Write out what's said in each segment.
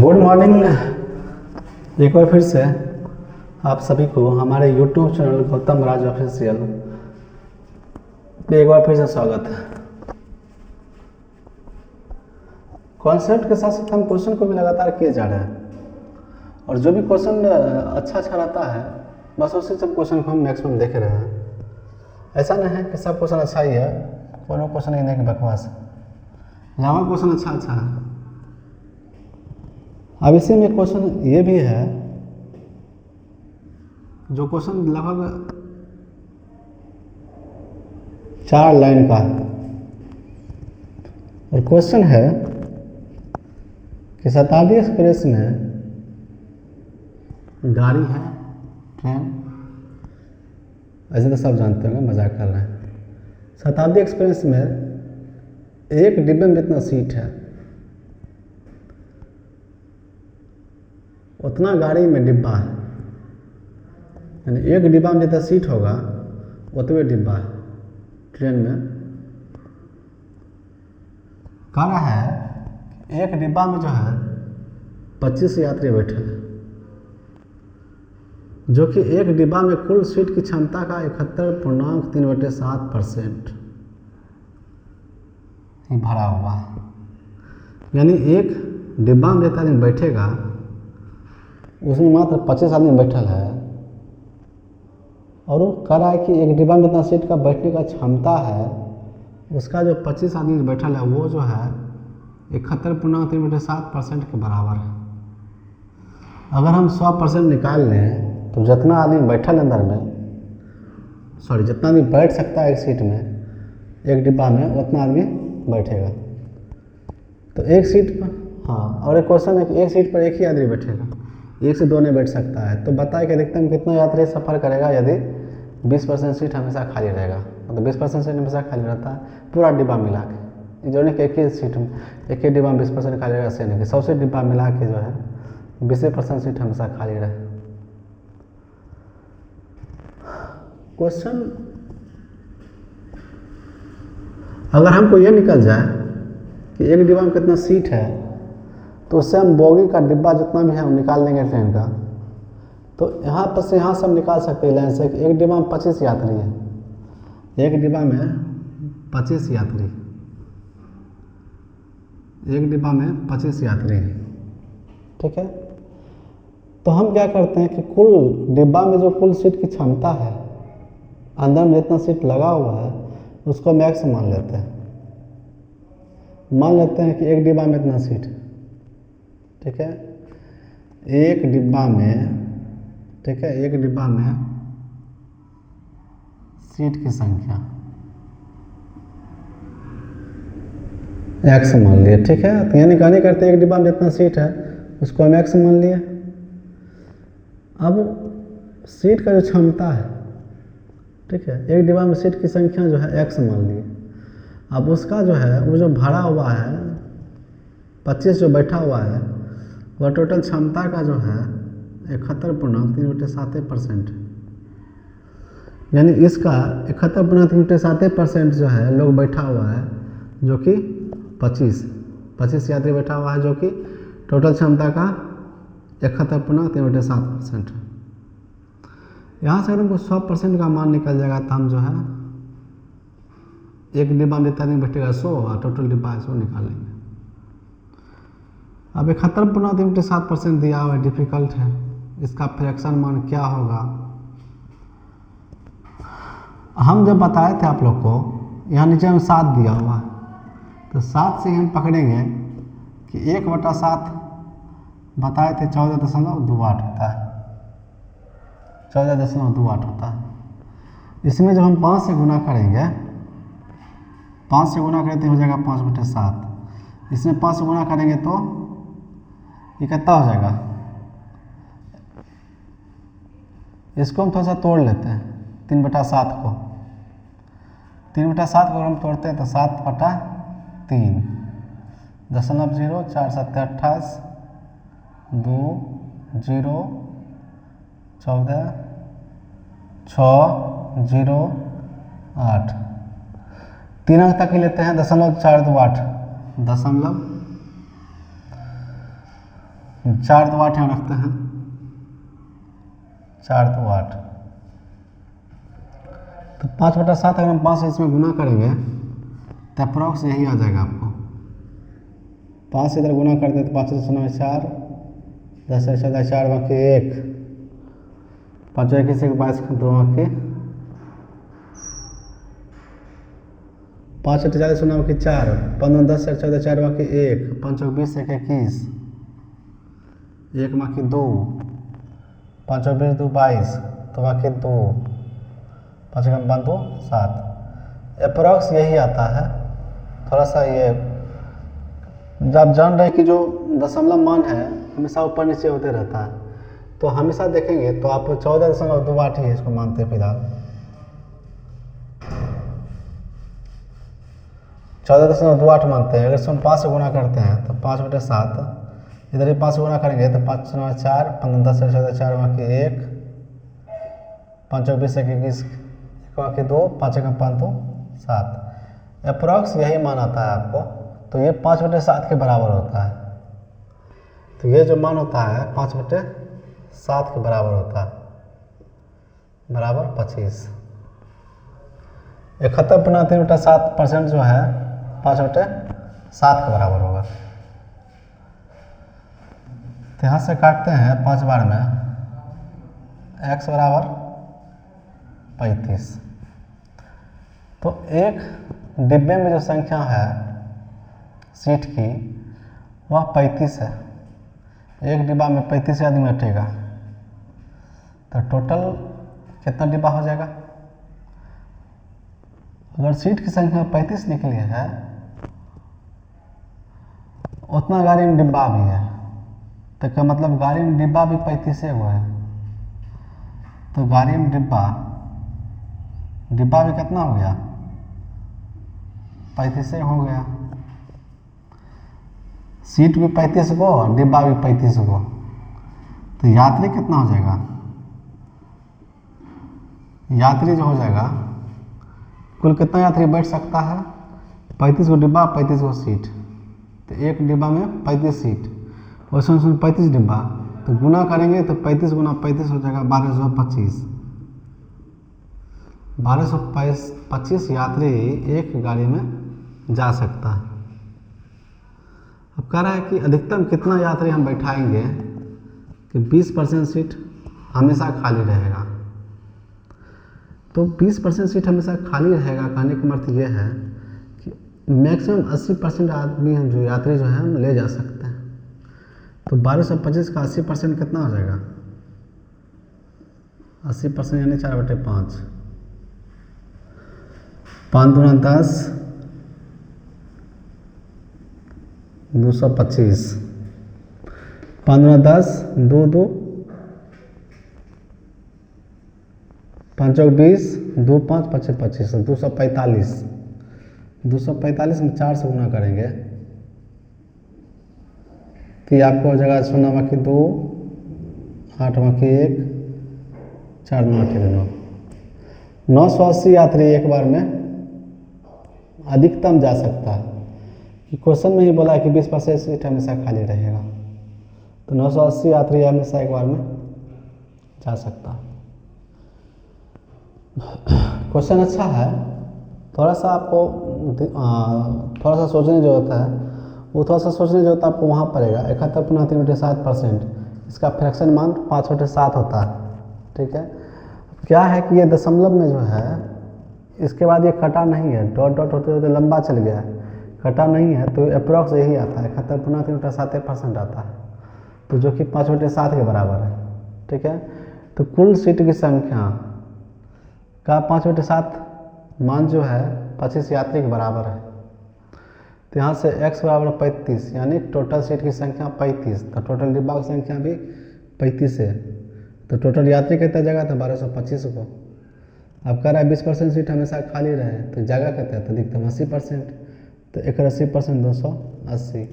Good morning. एक बार फिर से आप सभी को हमारे YouTube चैनल गौतम राज ऑफिशियल पे एक बार फिर से स्वागत है। कॉन्सेप्ट के साथ साथ हम क्वेश्चन को भी लगातार किए जा रहे हैं और जो भी क्वेश्चन अच्छा रहता है बस उसी सब क्वेश्चन को हम मैक्सिमम देख रहे हैं। ऐसा नहीं है कि सब क्वेश्चन अच्छा ही है, कोनो क्वेश्चन नहीं कि बकवास है, ज़्यादा क्वेश्चन अच्छा है। अब इसी में क्वेश्चन ये भी है जो क्वेश्चन लगभग 4 लाइन का है और क्वेश्चन है कि शताब्दी एक्सप्रेस में गाड़ी है, ट्रेन, ऐसे तो सब जानते होंगे, मजाक कर रहे हैं। शताब्दी एक्सप्रेस में एक डिब्बे में जितना सीट है उतना गाड़ी में डिब्बा है, यानी एक डिब्बा में जितना सीट होगा उतने डिब्बा है ट्रेन में। कह रहा है एक डिब्बा में जो है 25 यात्री बैठे हैं, जो कि एक डिब्बा में कुल सीट की क्षमता का 71.3/7% ही भरा हुआ है। यानी एक डिब्बा में जितना आदमी बैठेगा उसमें मात्र 25 आदमी बैठल है और वो कह रहा है कि एक डिब्बा में जितना सीट का बैठने का क्षमता है उसका जो 25 आदमी बैठल है वो जो है 71.3/7% के बराबर है। अगर हम 100% निकाल लें तो जितना आदमी बैठल अंदर में जितना आदमी बैठ सकता है एक सीट में एक डिब्बा में उतना आदमी बैठेगा। तो एक सीट पर और एक क्वेश्चन है कि एक सीट पर एक ही आदमी बैठेगा, एक से दो नहीं बैठ सकता है। तो बताए कि अधिकतम कितना यात्री सफ़र करेगा यदि 20% सीट हमेशा खाली रहेगा। मतलब 20% सीट हमेशा खाली रहता है पूरा डिब्बा मिला के, जो नहीं कि एक ही सीट में एक ही डिब्बा में 20% खाली रहेगा, ऐसे नहीं कि 100 से डिब्बा मिला के जो है 20% सीट हमेशा खाली रहे। क्वेश्चन अगर हमको ये निकल जाए कि एक डिब्बा में कितना सीट है तो उससे हम बोगी का डिब्बा जितना भी है हम निकाल लेंगे ट्रेन का। तो यहाँ पर से यहाँ सब निकाल सकते हैं लाइन से कि एक डिब्बा में 25 यात्री है, एक डिब्बा में 25 यात्री, एक डिब्बा में 25 यात्री है, ठीक है। तो हम क्या करते हैं कि कुल डिब्बा में जो कुल सीट की क्षमता है अंदर में जितना सीट लगा हुआ है उसको मैक्स मान लेते हैं। मान लेते हैं कि एक डिब्बा में इतना सीट है, ठीक है। एक डिब्बा में, ठीक है, एक डिब्बा में सीट की संख्या एक्स मान लिए, ठीक है। तो यानी कहने करते एक डिब्बा में जितना सीट है उसको हम एक्स मान लिए। अब सीट का जो क्षमता है, ठीक है, एक डिब्बा में सीट की संख्या जो है एक्स मान लिए। अब उसका जो है वो जो भरा हुआ है 25 जो बैठा हुआ है वह टोटल क्षमता का जो है 71.3/7% है। यानी इसका 71.3/7% जो है लोग बैठा हुआ है, जो कि 25 यात्री बैठा हुआ है, जो कि टोटल क्षमता का 71.3/7% है। यहाँ से अगर हमको 100% का मान निकल जाएगा तो हम जो है एक डिब्बा में जितना आदमी बैठेगा 100 और टोटल डिब्बा 100 निकालेंगे। अब 71.3/7% दिया हुआ है, डिफिकल्ट है, इसका फ्रैक्शन मान क्या होगा। हम जब बताए थे आप लोग को यहाँ नीचे में 7 दिया हुआ है, तो 7 से हम पकड़ेंगे कि 1/7 बताए थे 14.28 होता है, 14.28 होता है। इसमें जब हम 5 से गुना करेंगे, 5 से गुना करें तो हो जाएगा 5/7। इसमें 5 से गुना करेंगे तो ये कितना हो जाएगा, इसको हम थोड़ा सा तोड़ लेते हैं 3/7 को। 3/7 को हम तोड़ते हैं तो 7/3, 0.04 2 0 14 6 0 8 3 अंक तक ही लेते हैं, 0.428 4 2 8 यहाँ रखते हैं, 4 2 8, तो 5/7 अगर हम 5 से इसमें गुना करेंगे तो अप्रॉक्स यही आ जाएगा आपको। 5 से इधर गुना करते हैं तो 5 से 4, 10 से 14 4 बाकी 1, 5 21 1 22 2 बाकी 5 40 0 बाकी 4, 15 10 14 4 बाकी 1, 5 20 1 21, 1 बाकी 2, 5 20 2 22, तो बाकी 2, 5 5 2 7, अप्रॉक्स यही आता है। थोड़ा सा ये जब जान रहे हैं कि जो दशमलव मान है हमेशा ऊपर नीचे होते रहता है, तो हमेशा देखेंगे तो आप 14.28 ही इसको मानते हैं फिलहाल, 14.28 मानते हैं। अगर इसको हम 5 से गुना करते हैं तो 5/7, इधर ही 5 से गुना करेंगे तो 5 4, 15 10 14 4 बाकी 1, 5 20 21 बाकी 2, 5 5 2 7, अप्रॉक्स यही मान आता है आपको। तो ये 5/7 के बराबर होता है, तो ये जो मान होता है 5/7 के बराबर होता है, बराबर 25। 71.3% जो है 5/7 के बराबर होगा। तो यहाँ से काटते हैं 5 बार में, x बराबर 35। तो एक डिब्बे में जो संख्या है सीट की वह 35 है। एक डिब्बा में 35 आदमी बैठेगा, तो टोटल कितना डिब्बा हो जाएगा? अगर सीट की संख्या 35 निकली है उतना गाड़ी में डिब्बा भी है, तो क्या मतलब गाड़ी में डिब्बा भी 35 हुआ है। तो गाड़ी में डिब्बा भी कितना हो गया? 35 हो गया। सीट भी 35 को, डिब्बा भी 35 को, तो यात्री कितना हो जाएगा? यात्री जो हो जाएगा, कुल कितना यात्री बैठ सकता है? 35 को डिब्बा 35 को सीट, तो एक डिब्बा में 35 सीट, उसमें 35 डिब्बा, तो गुना करेंगे तो 35 गुना 35 हो जाएगा 1225। 1225 यात्री एक गाड़ी में जा सकता है। अब कह रहा है कि अधिकतम कितना यात्री हम बैठाएंगे कि 20% सीट हमेशा खाली रहेगा। तो 20% सीट हमेशा खाली रहेगा कहने का मतलब ये है कि मैक्सिमम 80% आदमी हम जो यात्री जो है हम ले जा सकते हैं। तो 1225 का 80% कितना हो जाएगा? 80% यानी 4/5, 5 दूना 10, 225, 5 दूना 10, 2 2, 5 20, 2 5 25 25, 245। 245 में 4 से गुना करेंगे तो ये आपको हो जाएगा 0 बाकी 2, 8 बाकी 1, 4 9 8 9, 980 यात्री एक बार में अधिकतम जा सकता है। कि क्वेश्चन में ही बोला है कि 20% सीट हमेशा खाली रहेगा, तो 980 यात्री हमेशा एक बार में जा सकता है। क्वेश्चन अच्छा है, थोड़ा सा आपको थोड़ा सा सोचने जो होता है वो थोड़ा सा सोचने जो होता है आपको वहाँ पड़ेगा। 71.3% इसका फ्रैक्शन मान 5/7 होता है, ठीक है। क्या है कि ये दशमलव में जो है इसके बाद ये कटा नहीं है, डॉट डॉट होते होते लंबा चल गया है, कटा नहीं है, तो अप्रॉक्स यही आता है 71.3% आता है, तो जो कि 5/7 के बराबर है, ठीक है। तो कुल सीट की संख्या का 5/7 मान जो है 25 यात्री के बराबर है। तो यहाँ से x बराबर 35 यानी टोटल सीट की संख्या 35, तो टोटल डिब्बा की संख्या भी 35 है, तो टोटल यात्री कितना जगह था? 1225 को। अब कह रहा है 20% सीट हमेशा खाली रहे, तो जगह कितना है? तो अधिकतम 80%, तो एक 80% 280,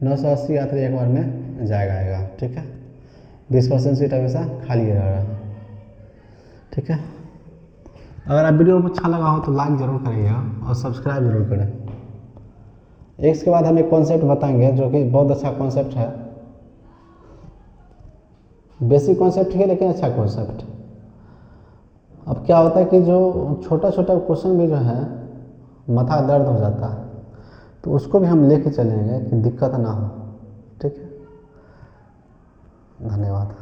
980 यात्री एक बार में जाएगा आएगा, ठीक है। 20% सीट हमेशा खाली रह रहा है, ठीक है। अगर आप वीडियो को अच्छा लगा हो तो लाइक ज़रूर करिएगा और सब्सक्राइब जरूर करें। इसके बाद हम एक कॉन्सेप्ट बताएंगे जो कि बहुत अच्छा कॉन्सेप्ट है, बेसिक कॉन्सेप्ट ही है लेकिन अच्छा कॉन्सेप्ट। अब क्या होता है कि जो छोटा छोटा क्वेश्चन भी जो है माथा दर्द हो जाता है, तो उसको भी हम लेके चलेंगे कि दिक्कत ना हो। ठीक है, धन्यवाद।